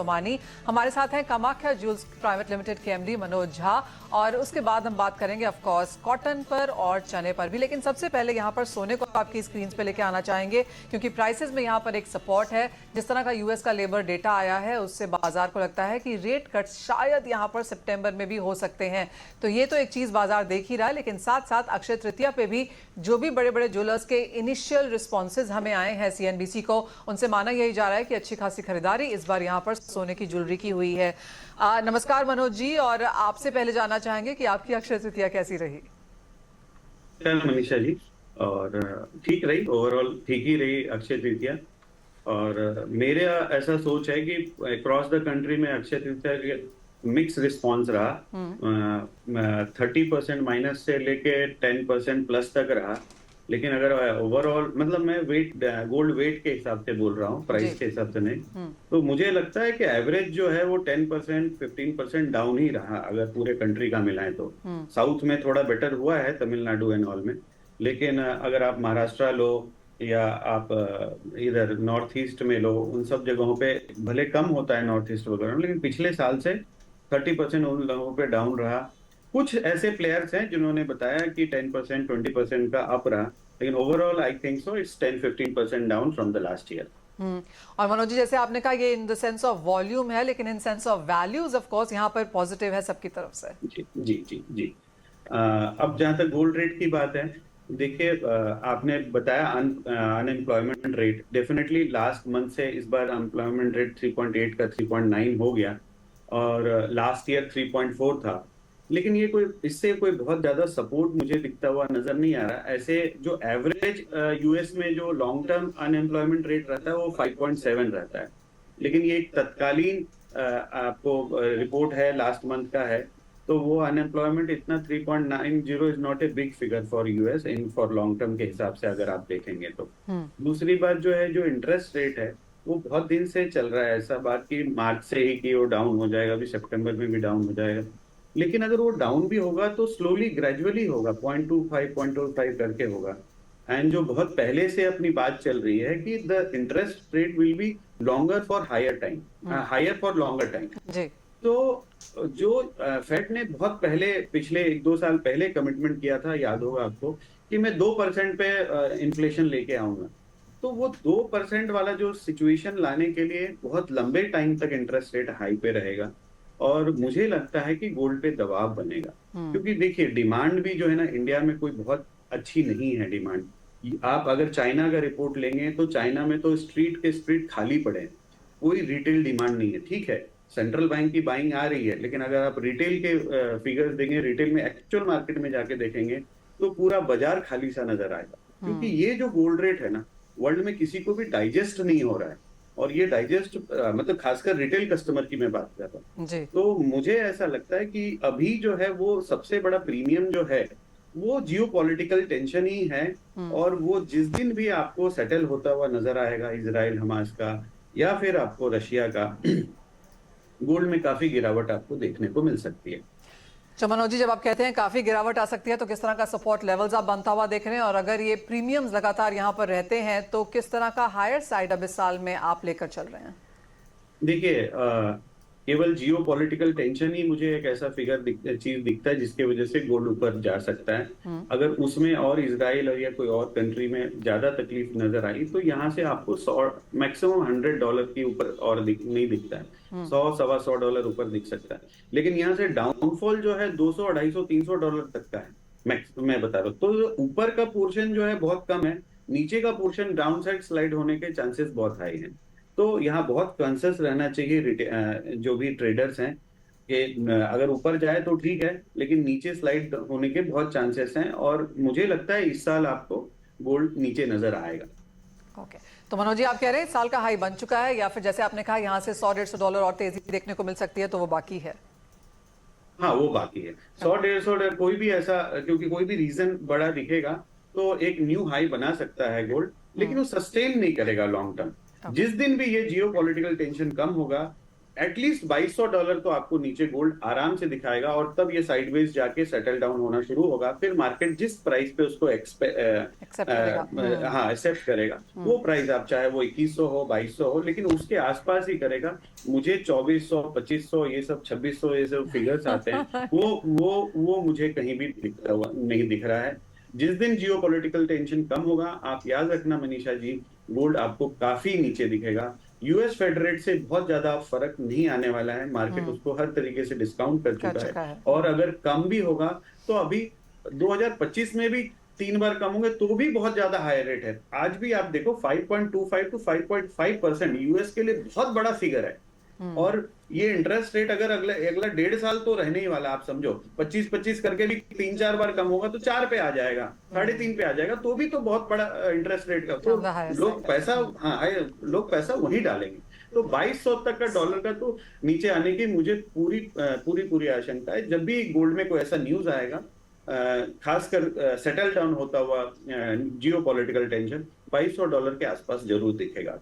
सोमानी। हमारे साथ हैं कामाख्या ज्वेल्स प्राइवेट लिमिटेड के एमडी मनोज झा, और उसके बाद हम बात करेंगे ऑफ कोर्स कॉटन पर और चने पर भी। लेकिन सबसे पहले यहाँ पर सोने को आपकी स्क्रीन पे लेके आना चाहेंगे, क्योंकि प्राइसेस में यहाँ पर एक सपोर्ट है। जिस तरह का यूएस का लेबर डेटा आया है उससे बाजार को लगता है कि रेट कट शायद यहाँ पर सितंबर में भी हो सकते हैं। तो ये तो एक चीज बाजार देख ही रहा है, लेकिन साथ साथ अक्षय तृतीया पे भी जो भी बड़े बड़े ज्वेलर्स के इनिशियल रिस्पॉन्सेज हमें आए हैं सीएनबीसी को, उनसे माना यही जा रहा है कि अच्छी खासी खरीदारी इस बार यहाँ पर सोने की ज्वेलरी की हुई है। नमस्कार मनोज जी, और आपसे पहले जानना चाहेंगे कि आपकी अक्षय तृतीया कैसी रही? मनीषा जी, और ठीक रही, ओवरऑल ठीक ही रही अक्षय तृतीया। और मेरे ऐसा सोच है कि अक्रॉस द कंट्री में अक्षय तृतीया के मिक्स रिस्पॉन्स रहा। 30% माइनस से लेके 10% प्लस तक रहा। लेकिन अगर ओवरऑल, मतलब मैं गोल्ड वेट के हिसाब से बोल रहा हूँ, प्राइस के हिसाब से नहीं, तो मुझे लगता है कि एवरेज जो है वो 10% 15% डाउन ही रहा अगर पूरे कंट्री का मिलाएं तो। साउथ में थोड़ा बेटर हुआ है, तमिलनाडु एंड ऑल में। लेकिन अगर आप महाराष्ट्र लो या आप इधर नॉर्थ ईस्ट में लो, उन सब जगहों पे भले कम होता है नॉर्थ ईस्ट वगैरह में, लेकिन पिछले साल से 30% उन लोगों पे डाउन रहा। कुछ ऐसे प्लेयर्स हैं जिन्होंने बताया कि 10% 20% का अप रहा, लेकिन overall I think so it's 10-15% down from the last year. और मनोज जी, जैसे आपने कहा ये in the sense of volume है, लेकिन in sense of values of course यहाँ पर पॉजिटिव है सबकी तरफ से। जी जी जी जी। अब जहां तक गोल्ड रेट की बात है, देखिए, आपने बताया unemployment rate, definitely last month से इस बार अनएम्प्लॉयमेंट रेट 3.8 का 3.9 हो गया, और लास्ट ईयर 3.4 था। लेकिन ये कोई, इससे कोई बहुत ज्यादा सपोर्ट मुझे दिखता हुआ नजर नहीं आ रहा। ऐसे जो एवरेज यूएस में जो लॉन्ग टर्म अनएम्प्लॉयमेंट रेट रहता है वो 5.7 रहता है। लेकिन ये एक तत्कालीन आपको रिपोर्ट है, लास्ट मंथ का है, तो वो अनएम्प्लॉयमेंट इतना 3.90 is not a big figure for US in for long term के हिसाब से अगर आप देखेंगे तो। दूसरी बात जो है, जो इंटरेस्ट रेट है वो बहुत दिन से चल रहा है, ऐसा बात कि मार्च से ही कि वो डाउन हो जाएगा, अभी सितंबर में भी डाउन हो जाएगा। लेकिन अगर वो डाउन भी होगा तो स्लोली ग्रेजुअली होगा, 0.25 करके होगा। एंड जो बहुत पहले से अपनी बात चल रही है कि the interest rate will be longer for higher time, higher for longer time. तो जो फेड ने बहुत पहले, पिछले 1-2 साल पहले कमिटमेंट किया था, याद होगा आपको, कि मैं 2% पे इन्फ्लेशन लेके आऊंगा, तो वो 2% वाला जो सिचुएशन लाने के लिए बहुत लंबे टाइम तक इंटरेस्ट रेट हाई पे रहेगा। और मुझे लगता है कि गोल्ड पे दबाव बनेगा, क्योंकि देखिए डिमांड भी जो है ना, इंडिया में कोई बहुत अच्छी नहीं है डिमांड। आप अगर चाइना का रिपोर्ट लेंगे तो चाइना में तो स्ट्रीट के स्ट्रीट खाली पड़े हैं, कोई रिटेल डिमांड नहीं है। ठीक है, सेंट्रल बैंक की बाइंग आ रही है, लेकिन अगर आप रिटेल के फिगर्स देंगे, रिटेल में एक्चुअल मार्केट में जाके देखेंगे, तो पूरा बाजार खाली सा नजर आएगा। क्योंकि ये जो गोल्ड रेट है ना, वर्ल्ड में किसी को भी डाइजेस्ट नहीं हो रहा है। और ये डाइजेस्ट, मतलब खासकर रिटेल कस्टमर की मैं बात कर रहा हूँ। तो मुझे ऐसा लगता है कि अभी जो है वो सबसे बड़ा प्रीमियम जो है वो जियोपॉलिटिकल टेंशन ही है। और वो जिस दिन भी आपको सेटल होता हुआ नजर आएगा, इजराइल हमास का या फिर आपको रशिया का, गोल्ड में काफी गिरावट आपको देखने को मिल सकती है। मनोज जी, जब आप कहते हैं काफी गिरावट आ सकती है, तो किस तरह का सपोर्ट लेवल्स आप बनता हुआ देख रहे हैं? और अगर ये प्रीमियम्स लगातार यहाँ पर रहते हैं तो किस तरह का हायर साइड अब इस साल में आप लेकर चल रहे हैं? देखिए, केवल जियो पॉलिटिकल टेंशन ही मुझे एक ऐसा चीज दिखता है जिसकी वजह से गोल्ड ऊपर जा सकता है। अगर उसमें और इजराइल और या कोई और कंट्री में ज्यादा तकलीफ नजर आई तो यहाँ से आपको मैक्सिमम $100 के ऊपर और नहीं दिखता है। 100-125 डॉलर ऊपर दिख सकता है। लेकिन यहाँ से डाउनफॉल जो है $200, $250, $300 तक का है, मैं बता रहा हूँ। तो ऊपर का पोर्शन जो है बहुत कम है, नीचे का पोर्शन डाउन साइड स्लाइड होने के चांसेस बहुत हाई हैं। तो यहाँ बहुत कॉन्शियस रहना चाहिए जो भी ट्रेडर्स हैं, कि अगर ऊपर जाए तो ठीक है, लेकिन नीचे स्लाइड होने के बहुत चांसेस हैं। और मुझे लगता है इस साल आपको गोल्ड नीचे नजर आएगा। ओके, तो मनोज जी, आप कह रहे हैं साल का हाई बन चुका है, या फिर जैसे आपने कहा यहाँ से $100-150 और तेजी देखने को मिल सकती है, तो वो बाकी है? हाँ, वो बाकी है। 100-150 कोई भी ऐसा, क्योंकि कोई भी रीजन बड़ा दिखेगा तो एक न्यू हाई बना सकता है गोल्ड, लेकिन वो सस्टेन नहीं करेगा लॉन्ग टर्म। जिस दिन भी ये जियो पॉलिटिकल टेंशन कम होगा, एटलीस्ट $2200 तो आपको नीचे गोल्ड आराम से दिखाएगा, और तब ये साइडवेज जाके सेटल डाउन होना शुरू होगा। फिर मार्केट जिस प्राइस पे उसको एक्सेप्ट करेगा। हाँ एक्सेप्ट करेगा, वो प्राइस आप चाहे वो 2100 हो 2200 हो, लेकिन उसके आसपास ही करेगा। मुझे 2400 2500 ये सब 2600 ये सब फिगर्स आते हैं, वो मुझे कहीं भी नहीं दिख रहा है। जिस दिन जियो पॉलिटिकल टेंशन कम होगा, आप याद रखना मनीषा जी, गोल्ड आपको काफी नीचे दिखेगा। यूएस फेड रेट से बहुत ज्यादा फर्क नहीं आने वाला है, मार्केट उसको हर तरीके से डिस्काउंट कर चुका है। और अगर कम भी होगा तो अभी 2025 में भी 3 बार कम होंगे तो भी बहुत ज्यादा हाई रेट है। आज भी आप देखो 5.25 टू 5.5% यूएस के लिए बहुत बड़ा फिगर है। और ये इंटरेस्ट रेट अगर अगला अगला 1.5 साल तो रहने ही वाला, आप समझो 25-25 करके भी 3-4 बार कम होगा तो 4 पे आ जाएगा, 3.5 पे आ जाएगा, तो भी तो बहुत बड़ा इंटरेस्ट रेट का, तो लोग पैसा, हाँ लोग पैसा वहीं डालेंगे। तो 2200 तक का डॉलर का तो नीचे आने की मुझे पूरी आशंका है। जब भी गोल्ड में कोई ऐसा न्यूज आएगा, खासकर सेटल डाउन होता हुआ जियो पॉलिटिकल टेंशन, $2200 के आसपास जरूर दिखेगा।